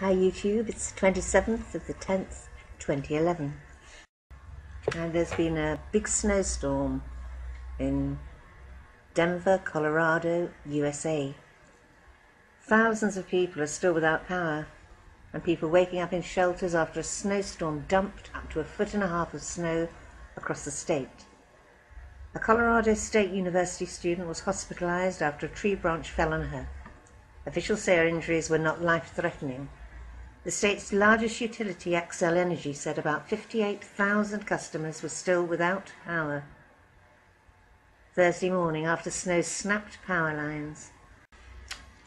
Hi YouTube, it's the 27th of the 10th, 2011. And there's been a big snowstorm in Denver, Colorado, USA. Thousands of people are still without power, and people waking up in shelters after a snowstorm dumped up to 1.5 feet of snow across the state. A Colorado State University student was hospitalized after a tree branch fell on her. Officials say her injuries were not life-threatening. The state's largest utility, Xcel Energy, said about 58,000 customers were still without power Thursday morning after snow snapped power lines.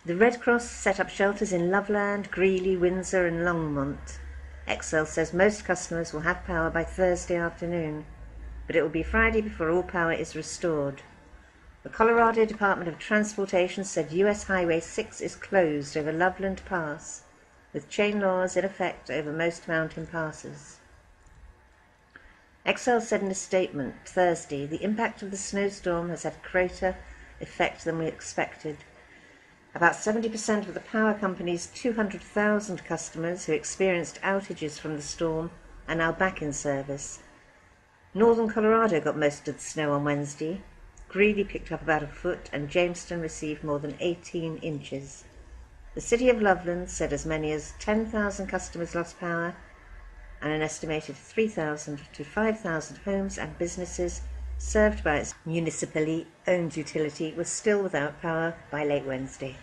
The Red Cross set up shelters in Loveland, Greeley, Windsor and Longmont. Xcel says most customers will have power by Thursday afternoon, but it will be Friday before all power is restored. The Colorado Department of Transportation said US Highway 6 is closed over Loveland Pass, with chain laws in effect over most mountain passes. Xcel said in a statement Thursday, the impact of the snowstorm has had greater effect than we expected. About 70% of the power company's 200,000 customers who experienced outages from the storm are now back in service. Northern Colorado got most of the snow on Wednesday. Greeley picked up about 1 foot and Jamestown received more than 18 inches. The city of Loveland said as many as 10,000 customers lost power, and an estimated 3,000 to 5,000 homes and businesses served by its municipally owned utility were still without power by late Wednesday.